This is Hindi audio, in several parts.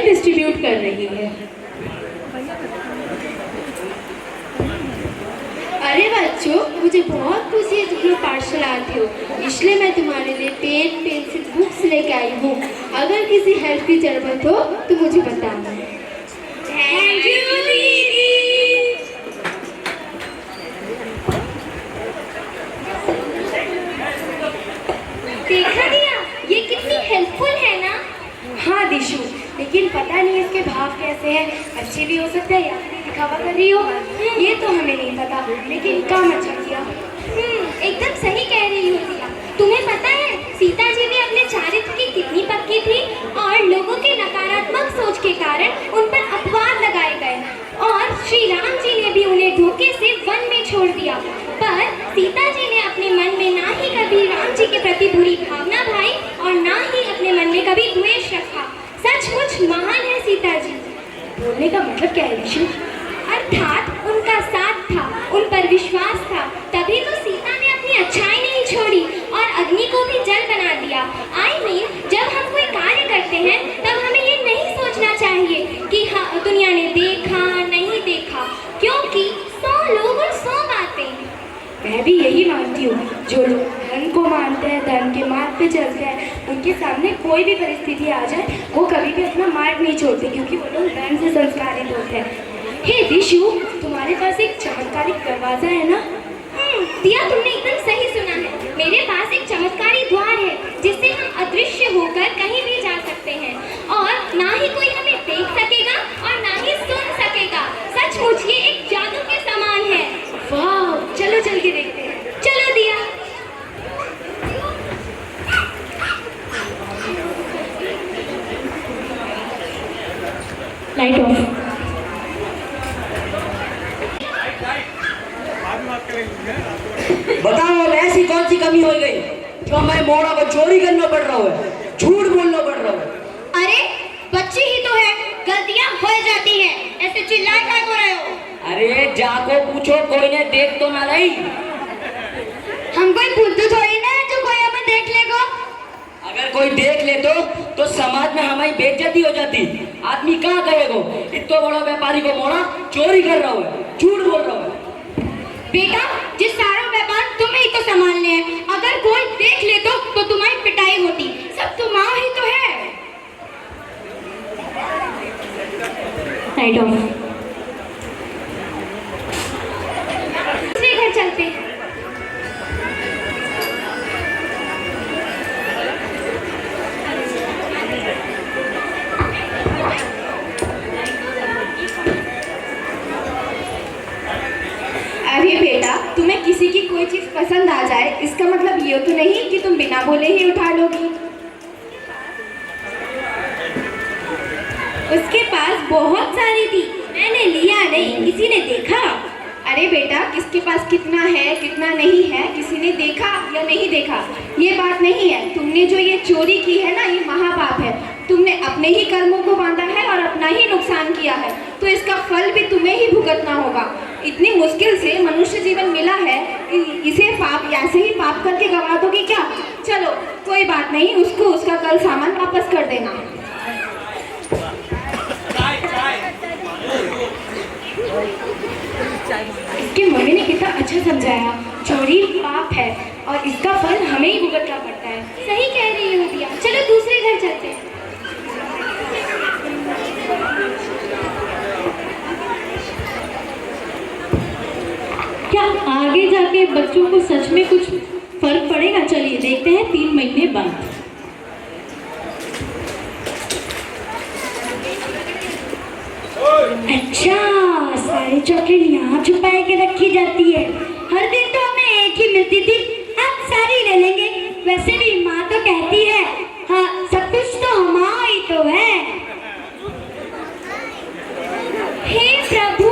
डिस्ट्रीब्यूट कर रही है। अरे बच्चों, मुझे बहुत खुशी है तुम लोग पाठशाला आते हो, इसलिए मैं तुम्हारे लिए पेन पेंसिल बुक्स लेके आई हूँ। अगर किसी हेल्प की जरूरत हो तो मुझे बताना। थैंक यू दीदी। देखा दिया, ये कितनी हेल्पफुल है ना। हाँ दिशु, लेकिन पता नहीं इसके भाव कैसे हैं, अच्छे भी हो सकते हैं या फिर दिखावा कर रही हो, ये तो हमें नहीं पता, लेकिन काम अच्छा किया। एकदम सही कह रही हो दिया। तुम्हें पता है सीता जी भी अपने चारित्र की कितनी पक्की थी और लोगों के नकारात्मक सोच के कारण उन पर अपवाद लगाए गए, और श्री राम जी ने भी उन्हें धोखे से वन में छोड़ दिया। पर सीता जी ने अपने मन में ना ही कभी राम जी के प्रति बुरी भावना भाई और ना ही अपने मन में कभी द्वेष रखा। सचमुच महान है सीता जी। बोलने का मतलब क्या है ऋषि? अर्थात उनका साथ था, उन पर विश्वास था, तभी तो सीता ने अपनी अच्छाई नहीं छोड़ी और अग्नि को भी जल बना दिया। I mean, जब हम कोई कार्य करते हैं तब हमें ये नहीं सोचना चाहिए कि हाँ दुनिया ने देखा नहीं देखा, क्योंकि 100 लोग और 100 बातें। मैं भी यही मानती हूँ, जो लोग धन को मानते हैं, धन के मार्ग पे चलते हैं, उनके सामने कोई भी परिस्थिति आ जाए वो कभी भी अपना मार्ग नहीं छोड़ते, क्योंकि वो लोग धन से संस्कारित होते हैं। हे दिशु, तुम्हारे पास एक चमत्कारी दरवाजा है ना? दिया, तुमने एकदम सही सुना है। मेरे पास एक चमत्कारी द्वार है जिससे हम अदृश्य होकर कहीं भी जा सकते हैं और ना ही कोई हमें देख सकेगा और ना ही सुन सकेगा। सचमुच ये एक जादू के समान है। वाह, चलो चल के देखते हैं। चलो दिया। Light of. बताओ ऐसी कौन सी कमी हो गई जो हमें मोड़ा को चोरी करना पड़ रहा है, झूठ बोलना पड़ रहा है? अरे बच्ची ही तो है, गलतियां हो जाती हैं, ऐसे चिल्लाए क्या हो रहे हो? अरे जाको पूछो, कोई ने देख तो ना रही। हम कोई बुद्धू थोड़ी ना जो कोई हमें देख लेगा। अगर कोई देख ले तो समाज में हमारी बेइज्जती हो जाती। आदमी कहाँ कहेगा इतना बड़ा व्यापारी को मोड़ा चोरी कर रहा है, झूठ बोल रहा है। बेटा, जिस सारा व्यापार तुम्हें ही तो संभालने हैं, अगर कोई देख ले तो तुम्हारी पिटाई होती। सब तो माँ ही तो है। Light of. दूसरे घर चलते हैं। अरे बेटा, तुम्हें किसी की कोई चीज पसंद आ जाए इसका मतलब ये तो नहीं कि तुम बिना बोले ही उठा लोगी। उसके पास बहुत सारी थी, मैंने लिया नहीं, किसी ने देखा। अरे बेटा, किसके पास कितना है कितना नहीं है किसी ने देखा या नहीं देखा ये बात नहीं है। तुमने जो ये चोरी की है ना, ये महापाप है। तुमने अपने ही कर्मों को बांधा है और अपना ही नुकसान किया है, तो इसका फल भी तुम्हें ही भुगतना होगा। इतनी मुश्किल से मनुष्य जीवन मिला है, इसे पाप ऐसे ही पाप करके गवा दोगे क्या? चलो कोई बात नहीं, उसको उसका कल सामान वापस कर देना। इसकी मम्मी ने कितना अच्छा समझाया, चोरी पाप है और इसका फल हमें ही भुगतना पड़ता है। सही कह रही हो दिया। चलो दूसरे घर चलते हैं। क्या आगे जाके बच्चों को सच में कुछ फर्क पड़ेगा? चलिए देखते हैं 3 महीने बाद। अच्छा, सारी चॉकलेट यहाँ छुपाए के रखी जाती है। हर दिन तो हमें एक ही मिलती थी, अब सारी ले लेंगे। वैसे भी माँ तो कहती है हाँ सब कुछ तो हमारा ही तो है। हे प्रभु,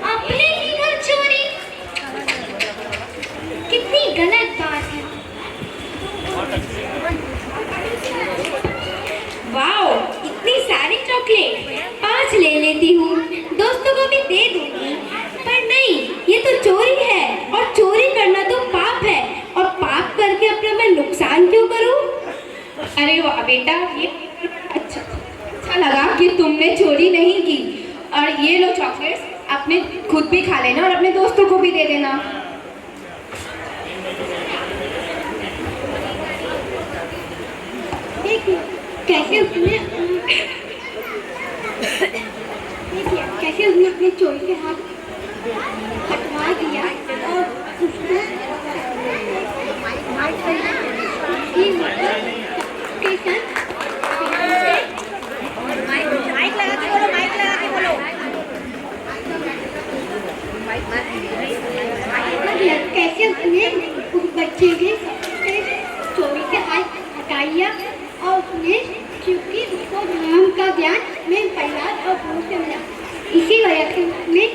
अपने ही घर चोरी, कितनी गलत बात है। वाओ, इतनी सारी चॉकलेट, 5 ले लेती हूँ, दोस्तों को भी दे दूंगी। पर नहीं, ये तो चोरी है और चोरी करना तो पाप है, और पाप करके अपना मैं नुकसान क्यों करूँ? अरे वाह बेटा, ये अच्छा लगा। कि तुमने चोरी नहीं की। और ये लो चॉकलेट्स, अपने खुद भी खा लेना और अपने दोस्तों को भी दे देना। देखिए कैसे उसने अपने चोरी के हाथ कटवा दिया और उसको माइक लगा के बोलो, माइक लगा के बोलो। कैसे उसने उस बच्चे के चोरी के हाथ हटाया और उसने, क्योंकि उसको धर्म का ज्ञान में परिवार और गुरु से मिला, इसी वजह से उसने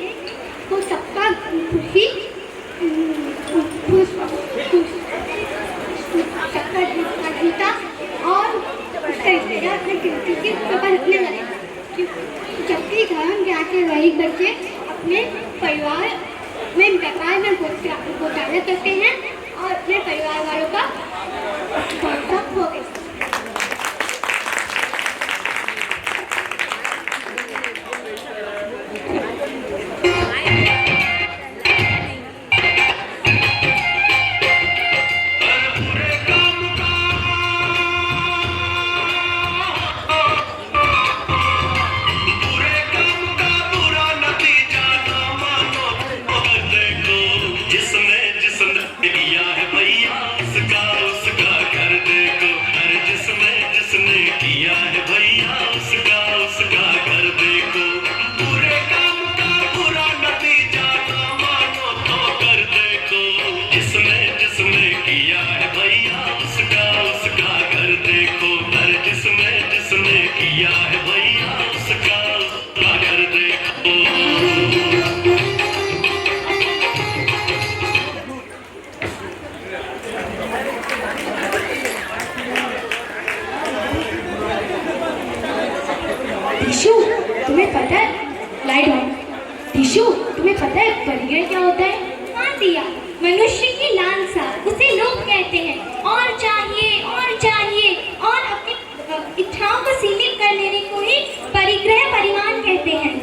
को सबका खुशी सबका जीता और उसका रिश्तेदार अपने गिनती के ऊपर रखने लगे। जबकि धर्म ज्ञान के गरीब बच्चे अपने परिवार में व्यापार में घोटाला करते हैं और अपने परिवार वालों का भरोसा खो गए। टिशू, तुम्हें पता है, लाइट ऑन। टिशू, तुम्हें पता है परिग्रह क्या होता है? हाँ दिया, मनुष्य की लालसा, उसे लोग कहते हैं और चाहिए और अपनी इच्छाओं को सीमित कर लेने को ही परिग्रह परिमाण कहते हैं।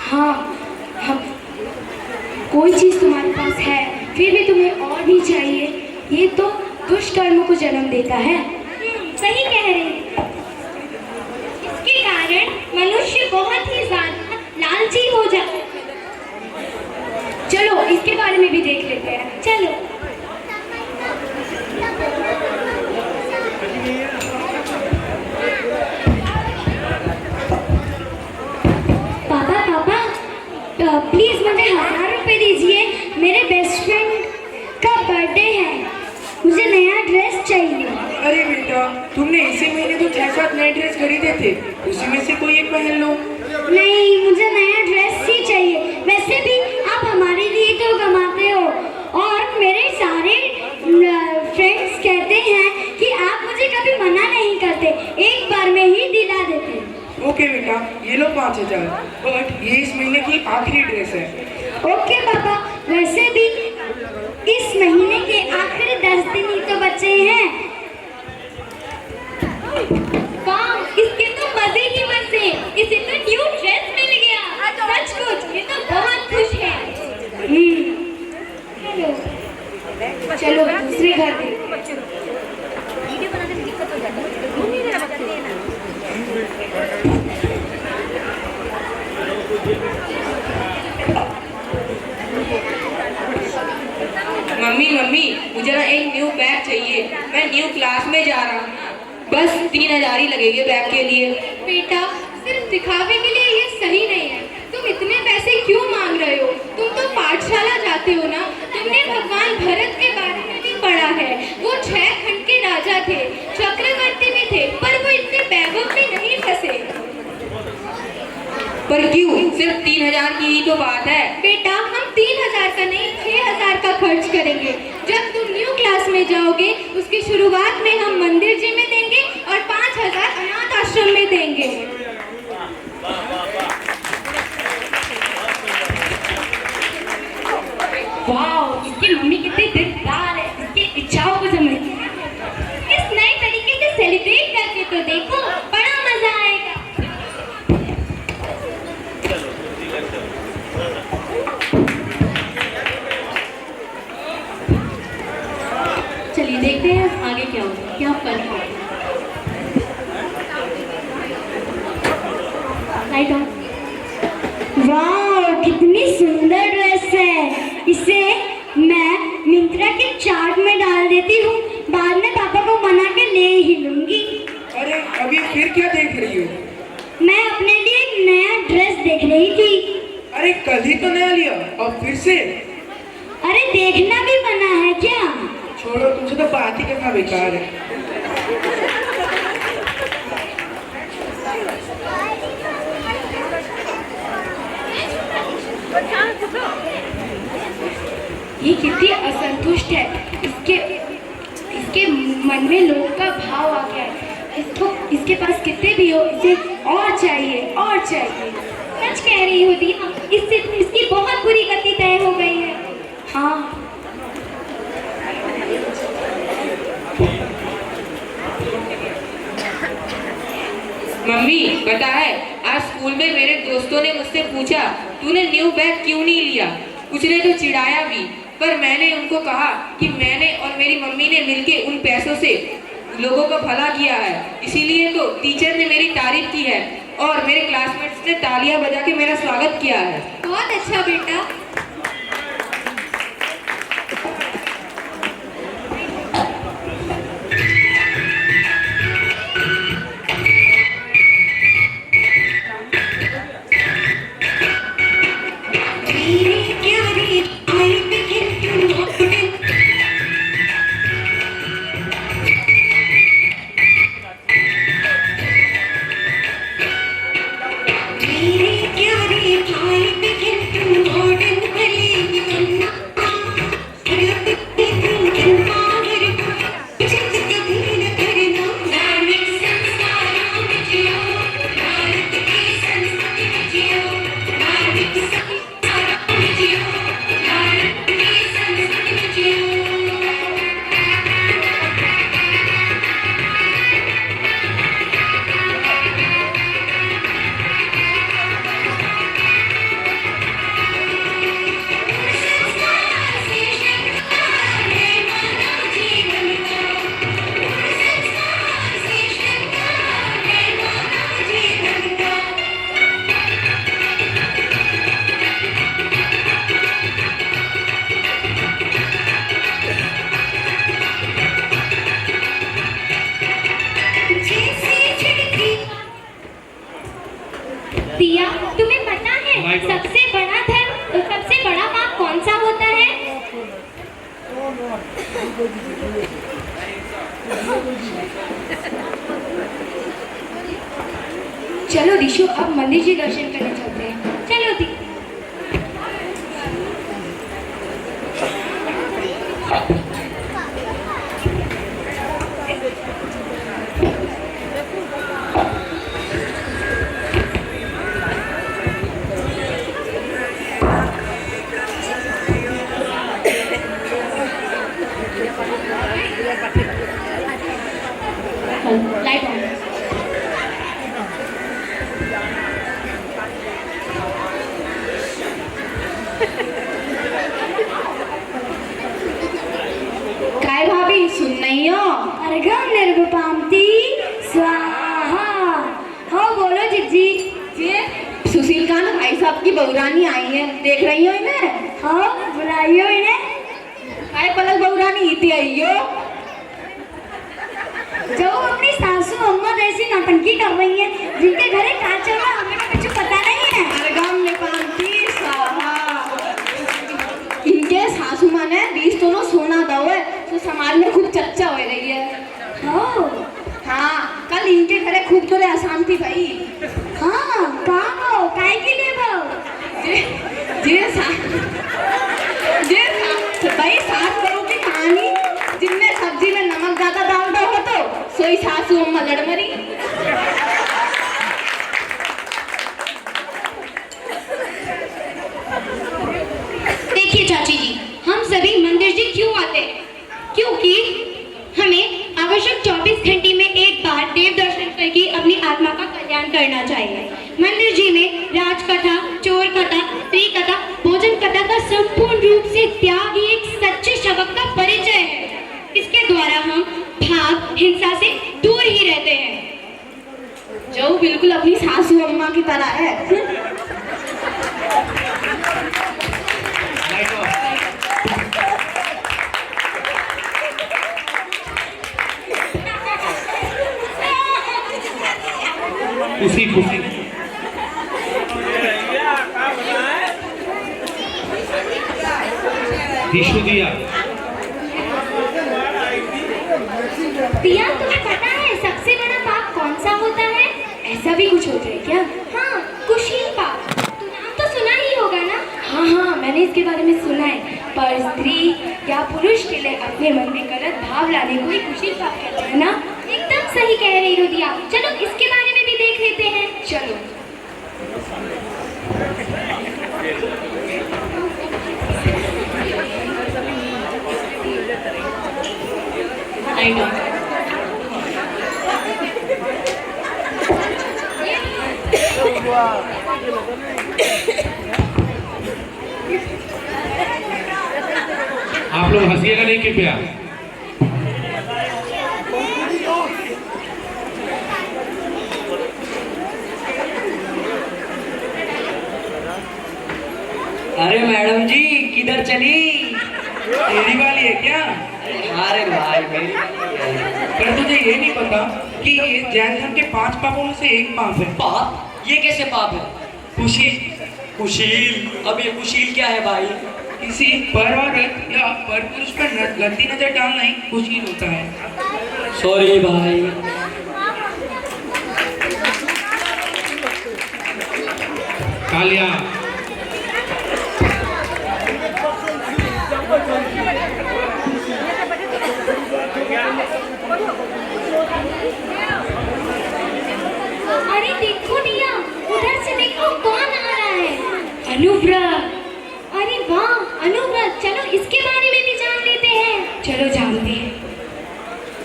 हाँ, हम कोई चीज तुम्हारे पास है फिर भी तुम्हें और भी चाहिए, ये तो दुष्कर्मों को जन्म देता है। सही कह रहे हैं। इसके कारण मनुष्य बहुत ही ज्यादा लालची हो जाता है। चलो इसके बारे में भी देख लेते हैं। चलो। पापा प्लीज मुझे 1000 रुपए दीजिए, मेरे बेस्ट फ्रेंड का बर्थडे है, मुझे नया ड्रेस चाहिए। अरे बेटा, तुमने इसी महीने तो 6-7 नए ड्रेस खरीदे थे, उसी में से कोई एक पहन लो। नहीं, मुझे नया ड्रेस ही चाहिए। वैसे भी आप हमारे लिए तो कमाते हो और मेरे सारे फ्रेंड्स कहते हैं कि आप मुझे कभी मना नहीं करते, एक बार में ही दिला देते। ओके बेटा, ये लो 5000, बट ये इस महीने की आखिरी ड्रेस है। ओके पापा, वैसे भी इस महीने के आखिरी 10 दिन ही तो बचे हैं। वाह, इसके तो मजे ही मजे, इसे तो न्यू ड्रेस मिल गया। सचमुच ये तो बहुत खुश है। चलो दूसरे घर पे। वीडियो बनाने में दिक्कत हो जाती है, घूम नहीं रहा बच्चे ना। मम्मी मुझे ना एक न्यू बैग चाहिए, मैं न्यू क्लास में जा रहा हूँ, बस 3000 ही लगेंगे बैग के लिए। बेटा, सिर्फ दिखावे के लिए ये सही नहीं है। तुम इतने पैसे क्यों मांग रहे हो? तुम तो पाठशाला जाते हो ना। तुमने भगवान भरत के बारे में भी पढ़ा है। वो 6 खंड के राजा थे, चक्रवर्ती भी थे, पर वो इतने बैगों में नहीं फंसे। पर क्यों? सिर्फ 3000 की ही तो बात है। बेटा, हम 3000 का नहीं 6000 का खर्च करेंगे। जब तुम न्यू क्लास में जाओगे उसकी शुरुआत में हम मंदिर जी में देंगे और 5000 अनाथ आश्रम में देंगे। वाह, इसकी मम्मी कितनी दिलदार है, इसकी इच्छाओं को समझती है। इस नए तरीके से सेलिब्रेट करके तो देखो, बड़ा मजा आएगा। Light on. वाह कितनी सुंदर ड्रेस है, इसे मैं मिंत्रा के चार्ट में डाल देती हूँ, बाद में पापा को मना के ले ही लूंगी। अरे अभी फिर क्या देख रही हो? मैं अपने लिए एक नया ड्रेस देख रही थी। अरे कल ही तो नया लिया और फिर से? अरे देखना भी मना है क्या? छोड़ो, तुमसे तो बात ही करना बेकार है। ये कितनी असंतुष्ट है, इसके मन में लोभ का भाव आ गया है। इसके पास कितने भी हो, इसे और चाहिए और चाहिए। सच कह रही हो दीना, इससे इसकी बहुत बुरी गति तय हो गई है। हाँ, मम्मी पता है, आज स्कूल में मेरे दोस्तों ने मुझसे पूछा तूने न्यू बैग क्यों नहीं लिया। कुछ ने तो चिढ़ाया भी, पर मैंने उनको कहा कि मैंने और मेरी मम्मी ने मिलके उन पैसों से लोगों का भला किया है, इसीलिए तो टीचर ने मेरी तारीफ की है और मेरे क्लासमेट्स ने तालियां बजा के मेरा स्वागत किया है। बहुत अच्छा बेटा। दिया, तुम्हें पता है सबसे बड़ा धर्म, सबसे बड़ा पाप कौन सा होता है? चलो दिशु, अब मंदिर जी दर्शन करने चलते हैं। चलो दी। Light on. काय भाभी, सुन नहीं हो? अर्घम निर्गुपामती स्वाहा। हाँ बोलो जिज्जी। ये सुशील कांत भाई साहब की बहुरानी आई है, देख रही हो इन्हें? हाँ बुलाइयो इन्हें। काय पलक बहुरानी इतनी आई हो? जो अपनी सासू अम्मा जैसी नौटंकी कर रही है, जिनके घरे क्या चल रहा है हमें कुछ पता नहीं है। अर्घम निपांती स्वाहा। इनके सासू माँ ने 20 तोलों सोना दो है, तो समाज में खूब चर्चा हो रही है। हाँ, कल इनके घरे खूब तोले अशांति भाई। हाँ कहाँ हो, काय के लिए भाव? भाई सास बहू की कहानी, जिनमें सब्जी में नमक ज्यादा डाल दो हो तो सोई सासू अम्मा लड़ मरी। देखिए चाची जी, हम सभी मंदिर जी क्यों आते हैं? क्योंकि हमें आवश्यक 24 घंटे में एक बार देव दर्शन करके अपनी आत्मा का कल्याण करना चाहिए। मंदिर जी में राजकथा, चोर कथा, स्त्री कथा, भोजन कथा का संपूर्ण रूप से त्याग ही एक सच्चे सेवक का परिचय है। इसके द्वारा हम भाग हिंसा से दूर ही रहते हैं। जो बिल्कुल अपनी सासू बिट्टू अम्मा की तरह है। Light of. खुशी खुशी। दिशु दिया। दिया, तुम्हें पता है सबसे बड़ा पाप कौन सा होता है? ऐसा भी कुछ होता है क्या? हाँ, कुशील पाप। तो नाम तो सुना ही होगा ना? हाँ हाँ, मैंने इसके बारे में सुना है। पर स्त्री या पुरुष के लिए अपने मन में गलत भाव लाने को ही कुशील पाप कहते हैं ना? एकदम सही कह रही हो दिया। चलो इसके बारे में भी देख लेते हैं। चलो। Light on. आप लोग हंसिएगा नहीं कृपया। अरे मैडम जी किधर चली? तेरी वाली है क्या? अरे भाई मेरी वाली है। पर तुझे ये नहीं पता कि ये जैन धर्म के 5 पापों में से एक पाप है। पाप? ये कैसे पाप है? खुशी। कुशील? अब ये कुशील क्या है भाई? किसी पर औरत या पर पुरुष पर गंदी नजर डालना ही कुशील होता है। सॉरी भाई। कालिया। अरे देखो दिया, उधर से देखो कौन आ रहा है? अनुव्रत। अरे वाह अनुव्रत, चलो इसके बारे में भी जान लेते हैं। चलो जानते हैं।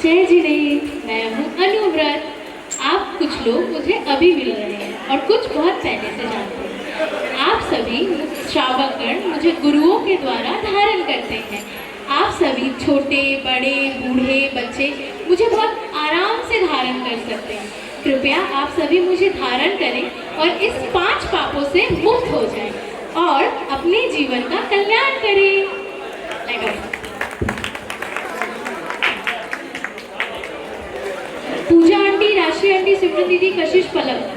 जय जिनेन्द्र, मैं हूँ अनुव्रत। आप कुछ लोग मुझे अभी मिल रहे हैं और कुछ बहुत पहले से जानते हैं। आप सभी श्रावकगण मुझे गुरुओं के द्वारा धारण करते हैं। आप सभी छोटे बड़े बूढ़े बच्चे मुझे बहुत आराम से धारण कर सकते हैं। कृपया आप सभी मुझे धारण करें और इस 5 पापों से मुक्त हो जाएं और अपने जीवन का कल्याण करें। Light of. पूजा आंटी, राशि आंटी, सिमरन दीदी, कशिश, पलक।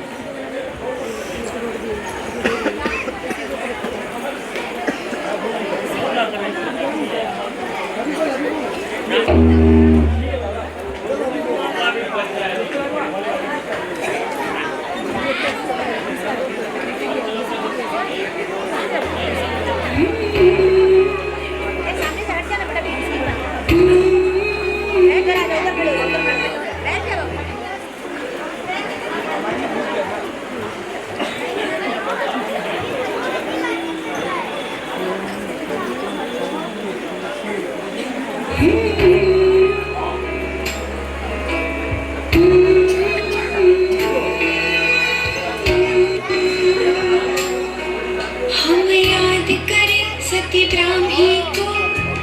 हम याद करें सती ब्राह्मी को,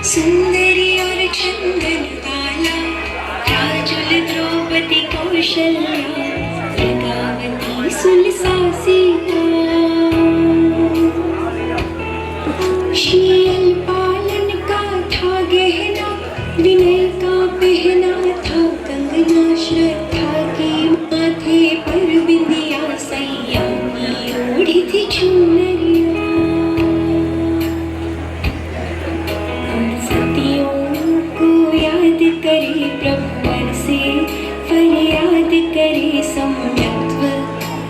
सुंदरी और चंदन काला, राजुल द्रौपदी कौशल्या, प्रज्ञावती सुलसासी शील पालन का था गहना, विनय का पहना था कंगना, श्रद्धा के माथे पर बिंदिया, सैया की ओढ़ी थी चुनरिया। याद करे प्रभु से फरियाद करे, सम्यक्त्व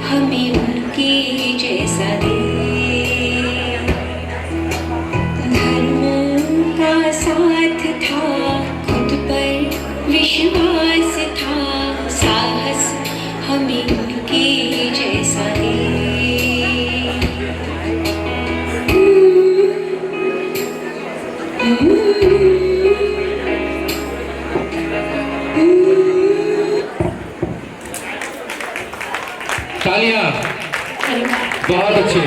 हमें उनके जैसा दे। धर्म का साथ था, खुद पर विश्वास था, साहस हमें उनके जैसा दे। तालियां। बहुत अच्छे।